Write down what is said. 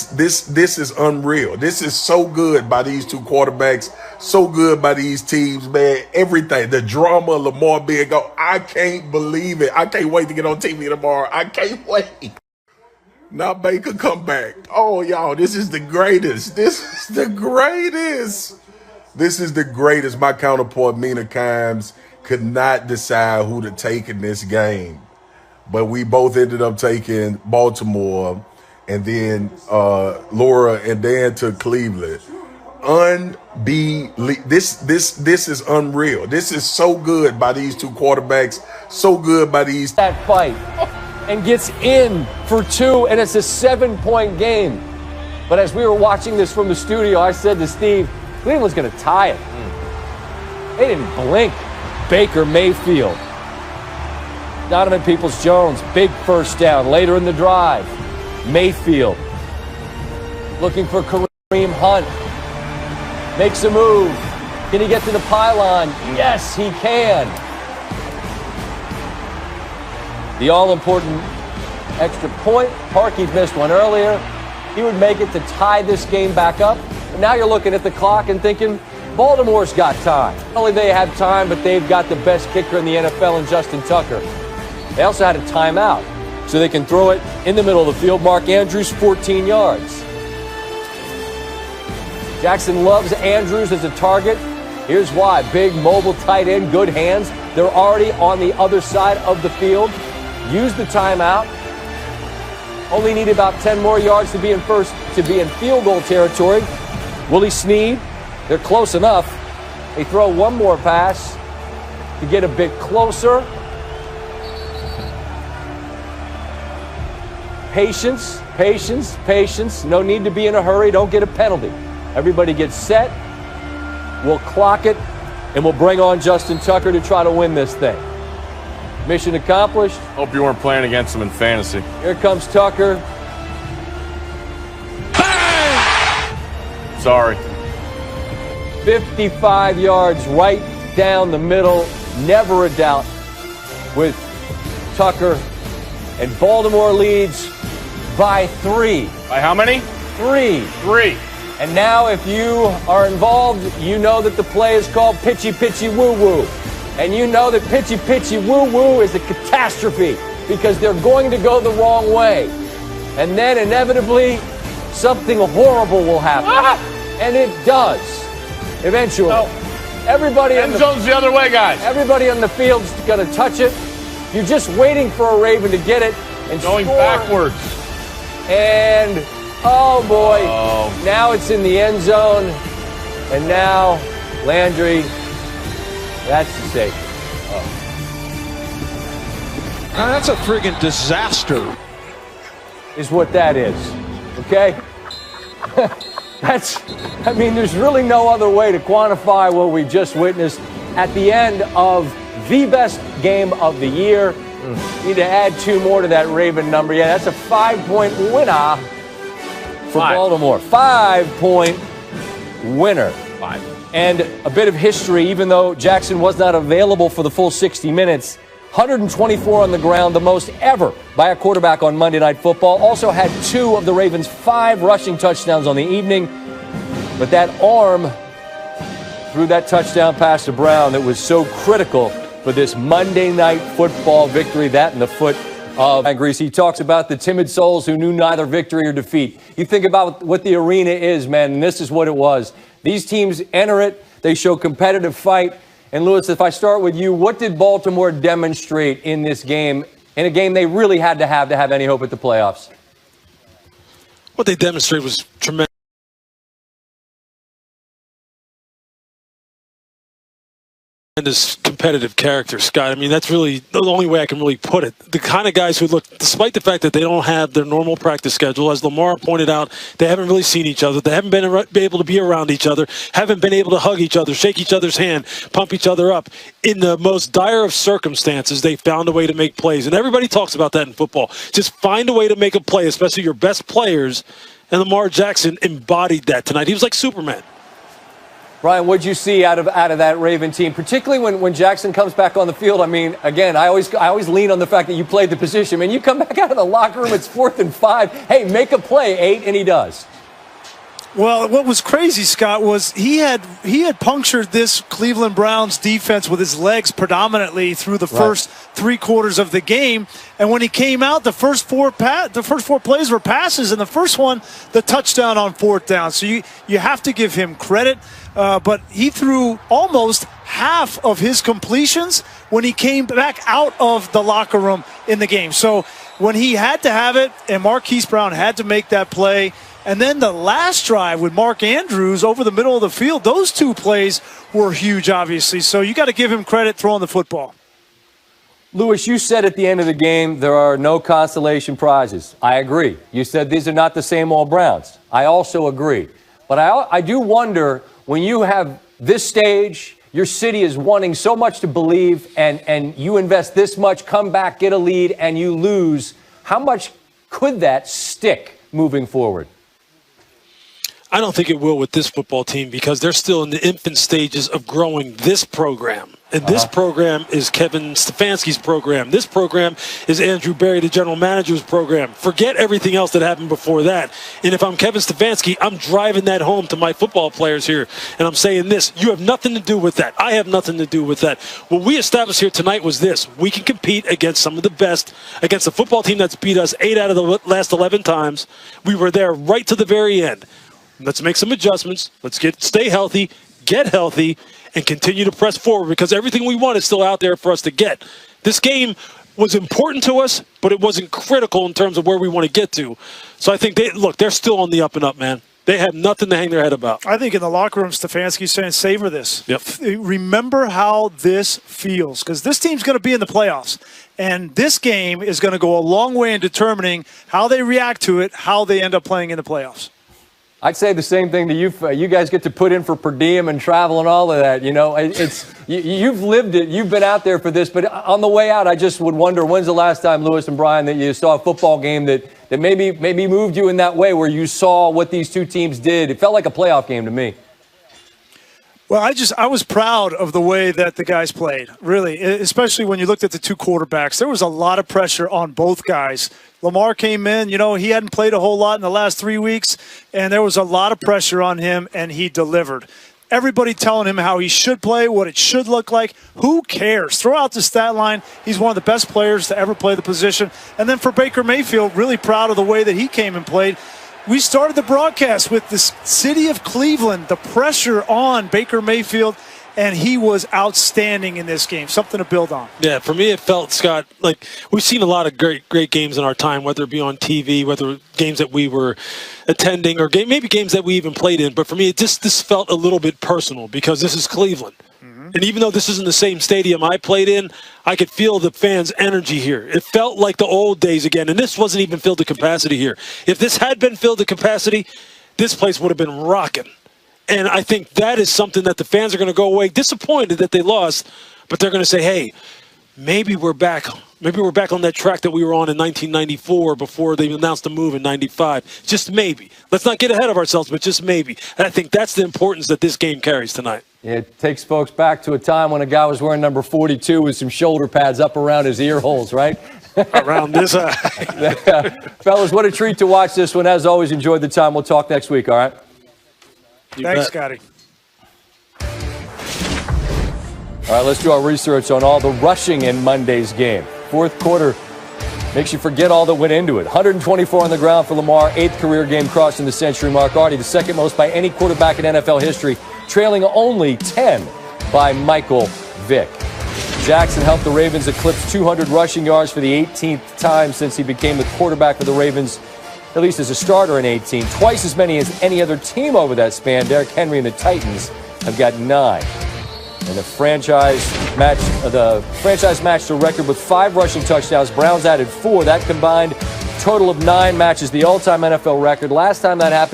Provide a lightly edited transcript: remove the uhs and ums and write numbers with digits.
This is unreal. This is so good by these two quarterbacks. So good by these teams, man. Everything. The drama, Lamar being go. I can't believe it. I can't wait to get on TV tomorrow. I can't wait. Now Baker come back. Oh, y'all, this is the greatest. This is the greatest. This is the greatest. My counterpart, Mina Kimes, could not decide who to take in this game. But we both ended up taking Baltimore, and then Laura and Dan took Cleveland. This is unreal. This is so good by these two quarterbacks. So good by these. That fight and gets in for two, and it's a 7-point game. But as we were watching this from the studio, I said to Steve, Cleveland's going to tie it. They didn't blink. Baker Mayfield. Donovan Peoples-Jones, big first down later in the drive. Mayfield looking for Kareem Hunt. Makes a move. Can he get to the pylon? Yes, he can. The all-important extra point. Parkey missed one earlier. He would make it to tie this game back up. But now you're looking at the clock and thinking, Baltimore's got time. Not only they have time, but they've got the best kicker in the NFL in Justin Tucker. They also had a timeout, so they can throw it in the middle of the field. Mark Andrews, 14 yards. Jackson loves Andrews as a target. Here's why. Big, mobile tight end, good hands. They're already on the other side of the field. Use the timeout. Only need about 10 more yards to be in field goal territory. Willie Snead, they're close enough. They throw one more pass to get a bit closer. Patience, patience, patience. No need to be in a hurry. Don't get a penalty. Everybody gets set. We'll clock it, and we'll bring on Justin Tucker to try to win this thing. Mission accomplished. Hope you weren't playing against him in fantasy. Here comes Tucker. Bang! Sorry. 55 yards right down the middle. Never a doubt with Tucker. And Baltimore leads by 3. By how many? 3. 3. And now if you are involved, you know that the play is called pitchy, pitchy, woo-woo. And you know that pitchy, pitchy, woo-woo is a catastrophe because they're going to go the wrong way. And then inevitably, something horrible will happen. And it does, eventually. No. Everybody End zone's the other way, guys. Everybody on the field's going to touch it. You're just waiting for a Raven to get it and going score. Backwards. And, oh boy, now it's in the end zone. And now Landry, that's the safety. Now that's a friggin' disaster. Is what that is, okay? There's really no other way to quantify what we just witnessed at the end of the best game of the year. Need to add 2 more to that Raven number. Yeah, that's a 5-point winner for Baltimore. 5-point winner. 5. And a bit of history, even though Jackson was not available for the full 60 minutes, 124 on the ground, the most ever by a quarterback on Monday Night Football. Also had 2 of the Ravens' 5 rushing touchdowns on the evening. But that arm threw that touchdown pass to Brown that was so critical for this Monday Night Football victory. That in the foot of Grease. He talks about the timid souls who knew neither victory or defeat. You think about what the arena is, man, and this is what it was. These teams enter it. They show competitive fight. And, Lewis, if I start with you, what did Baltimore demonstrate in this game, in a game they really had to have any hope at the playoffs? What they demonstrated was tremendous competitive character, Scott. I mean, that's really the only way I can really put it. The kind of guys who look, despite the fact that they don't have their normal practice schedule, as Lamar pointed out, they haven't really seen each other. They haven't been able to be around each other, haven't been able to hug each other, shake each other's hand, pump each other up. In the most dire of circumstances, they found a way to make plays. And everybody talks about that in football. Just find a way to make a play, especially your best players. And Lamar Jackson embodied that tonight. He was like Superman. Brian, what'd you see out of that Raven team, particularly when Jackson comes back on the field? I mean, again, I always lean on the fact that you played the position. Man, you come back out of the locker room, it's 4th and 5. Hey, make a play, 8, and he does. Well, what was crazy, Scott, was he had punctured this Cleveland Browns defense with his legs predominantly through the first 3 quarters of the game. And when he came out, the first four plays were passes, and the first one, the touchdown on 4th down. So you have to give him credit. But he threw almost half of his completions when he came back out of the locker room in the game. So when he had to have it, and Marquise Brown had to make that play, and then the last drive with Mark Andrews over the middle of the field, those 2 plays were huge, obviously. So you got to give him credit throwing the football. Lewis, you said at the end of the game there are no consolation prizes. I agree. You said these are not the same old Browns. I also agree. But I do wonder, when you have this stage, your city is wanting so much to believe, and you invest this much, come back, get a lead, and you lose, how much could that stick moving forward? I don't think it will with this football team because they're still in the infant stages of growing this program. And this program is Kevin Stefanski's program. This program is Andrew Berry, the general manager's program. Forget everything else that happened before that. And if I'm Kevin Stefanski, I'm driving that home to my football players here. And I'm saying this, you have nothing to do with that. I have nothing to do with that. What we established here tonight was this. We can compete against some of the best, against a football team that's beat us 8 out of the last 11 times. We were there right to the very end. Let's make some adjustments. Let's stay healthy, get healthy, and continue to press forward because everything we want is still out there for us to get. This game was important to us, but it wasn't critical in terms of where we want to get to. So I think they're still on the up and up, man. They have nothing to hang their head about. I think in the locker room, Stefanski's saying, savor this. Yep. Remember how this feels, because this team's going to be in the playoffs. And this game is going to go a long way in determining how they react to it, how they end up playing in the playoffs. I'd say the same thing to you. You guys get to put in for per diem and travel and all of that. You know, you've lived it. You've been out there for this. But on the way out, I just would wonder, when's the last time, Lewis and Brian, that you saw a football game that maybe moved you in that way, where you saw what these two teams did? It felt like a playoff game to me. Well, I was proud of the way that the guys played, really, especially when you looked at the 2 quarterbacks. There was a lot of pressure on both guys. Lamar came in, he hadn't played a whole lot in the last 3 weeks, and there was a lot of pressure on him, and he delivered. Everybody telling him how he should play, what it should look like. Who cares? Throw out the stat line. He's one of the best players to ever play the position. And then for Baker Mayfield, really proud of the way that he came and played. We started the broadcast with the city of Cleveland, the pressure on Baker Mayfield, and he was outstanding in this game. Something to build on. Yeah, for me it felt, Scott, like we've seen a lot of great games in our time, whether it be on TV, whether games that we were attending, or maybe games that we even played in. But for me, this felt a little bit personal because this is Cleveland. And even though this isn't the same stadium I played in, I could feel the fans' energy here. It felt like the old days again, and this wasn't even filled to capacity here. If this had been filled to capacity, this place would have been rocking. And I think that is something that the fans are going to go away disappointed that they lost, but they're going to say, hey, maybe we're back. Maybe we're back on that track that we were on in 1994 before they announced the move in 95. Just maybe. Let's not get ahead of ourselves, but just maybe. And I think that's the importance that this game carries tonight. It takes folks back to a time when a guy was wearing number 42 with some shoulder pads up around his ear holes, right? Around this high. Fellas, what a treat to watch this one. As always, enjoyed the time. We'll talk next week, all right? Thanks, Scotty. All right, let's do our research on all the rushing in Monday's game. Fourth quarter makes you forget all that went into it. 124 on the ground for Lamar, 8th career game crossing the century mark. Already the second most by any quarterback in NFL history, trailing only 10 by Michael Vick. Jackson helped the Ravens eclipse 200 rushing yards for the 18th time since he became the quarterback for the Ravens, at least as a starter in 18. Twice as many as any other team over that span. Derrick Henry and the Titans have got 9. And the franchise matched a record with 5 rushing touchdowns. Browns added 4. That combined total of 9 matches the all-time NFL record. Last time that happened,